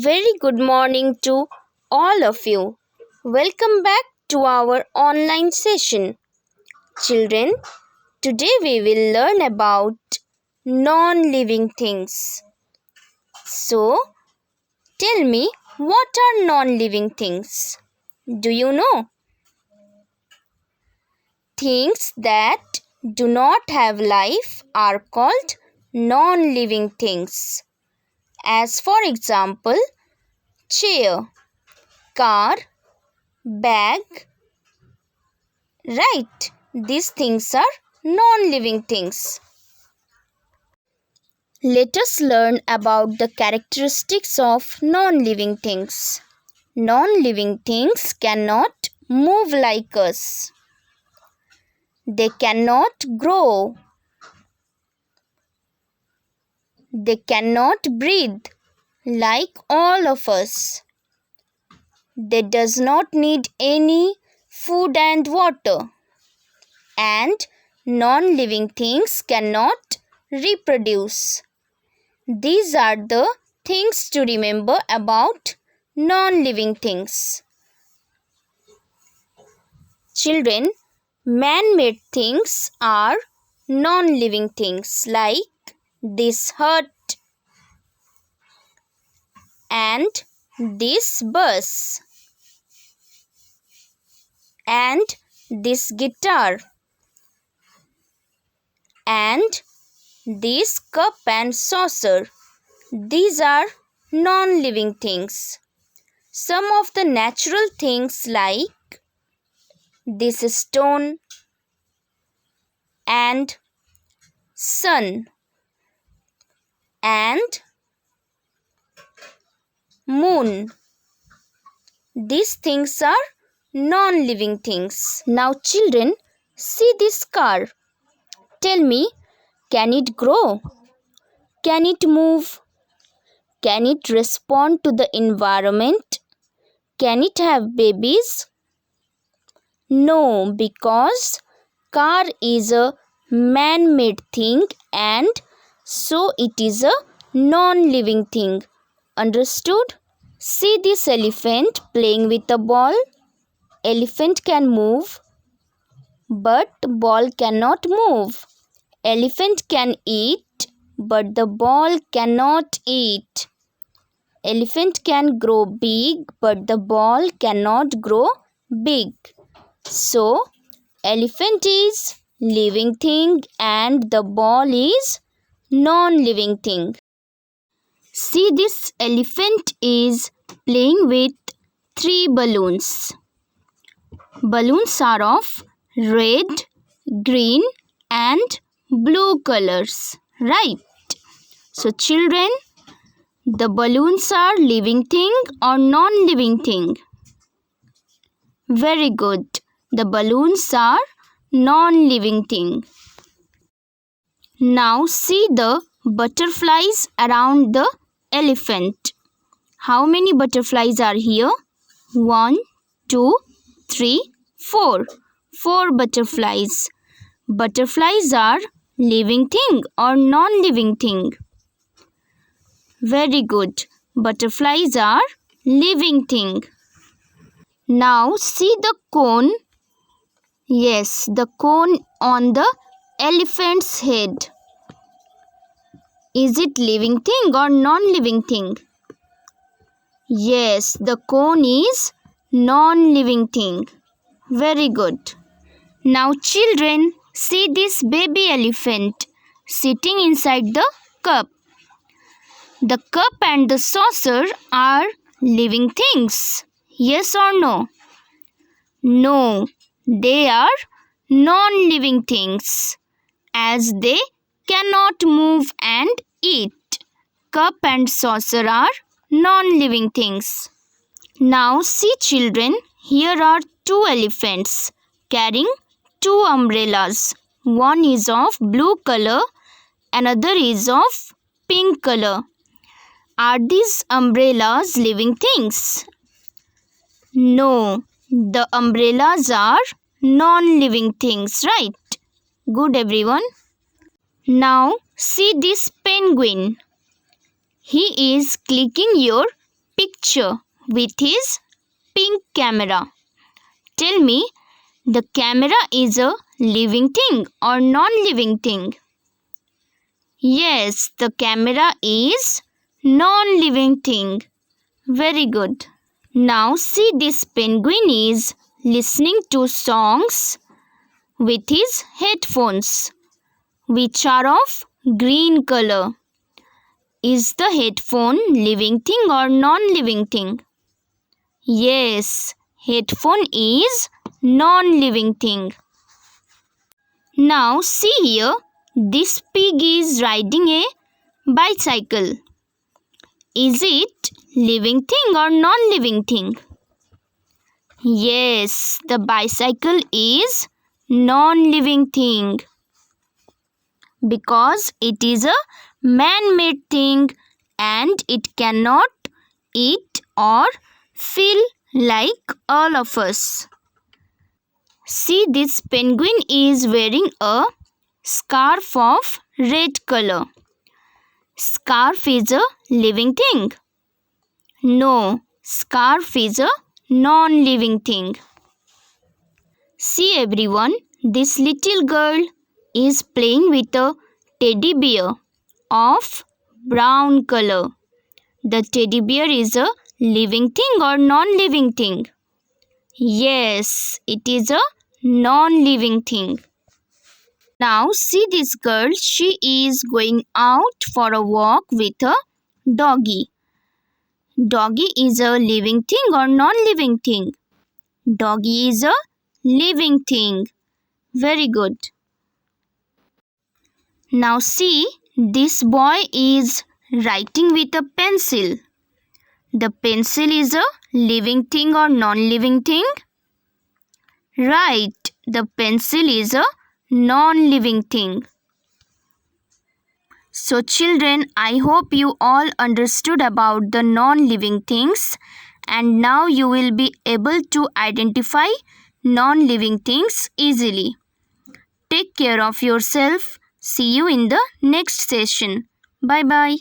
Very good morning to all of you. Welcome back to our online session. Children, today we will learn about non living things. So, tell me, what are non living things? Do you know? Things that do not have life are called non living things. As for example, chair, car, bag. Right, these things are non living things. Let us learn about the characteristics of non living things. Non living things cannot move like us, they cannot grow, they cannot breathe like all of us. They does not need any food and water, and non living things cannot reproduce. These are the things to remember about non living things. Children, man made things are non living things like this hut and this bus and this guitar and this cup and saucer. These are non living things. Some of the natural things like this stone and sun and moon. These things are non living things. Now, children, see this car. Tell me, can it grow? Can it move? Can it respond to the environment? Can it have babies? No, because car is a man made thing and so it is a non living thing. Understood? See this elephant playing with a ball. Elephant can move, but ball cannot move. Elephant can eat, but the ball cannot eat. Elephant can grow big, but the ball cannot grow big. So, elephant is living thing and the ball is non-living thing. See, this elephant is playing with 3 balloons. Balloons are of red, green and blue colors. Right. So children, the balloons are living thing or non-living thing? Very good. The balloons are non-living thing. Now see the butterflies around the elephant. How many butterflies are here? 1, 2, 3, 4. 4 butterflies. Butterflies are living thing or non-living thing? Very good. Butterflies are living thing. Now see the cone. Yes, the cone on the elephant's head. Is it living thing or non-living thing? Yes, the cone is non-living thing. Very good. Now children, see this baby elephant sitting inside the cup. The cup and the saucer are living things. Yes or no? No, they are non-living things as they cannot move and eat. Cup and saucer are non-living things. Now see children, here are 2 elephants carrying 2 umbrellas. One is of blue color, another is of pink color. Are these umbrellas living things? No, the umbrellas are non-living things, right? Good everyone. Now see this penguin. He is clicking your picture with his pink camera. Tell me, the camera is a living thing or non-living thing? Yes, the camera is non-living thing. Very good. Now see, this penguin is listening to songs with his headphones, which are of green color. Is the headphone living thing or non-living thing? Yes, headphone is non-living thing. Now see here, this pig is riding a bicycle. Is it living thing or non-living thing? Yes, the bicycle is non-living thing because it is a man-made thing and it cannot eat or feel like all of us. See, this penguin is wearing a scarf of red color. Scarf is a living thing? No, scarf is a non-living thing. See everyone, this little girl is playing with a teddy bear of brown color. The teddy bear is a living thing or non-living thing? Yes, it is a non-living thing. Now see this girl, she is going out for a walk with a doggy. Doggy is a living thing or non-living thing? Doggy is a living thing. Very good. Now see, this boy is writing with a pencil. The pencil is a living thing or non-living thing? Right, the pencil is a non-living thing. So children, I hope you all understood about the non-living things, and now you will be able to identify non-living things easily. Take care of yourself. See you in the next session. Bye bye.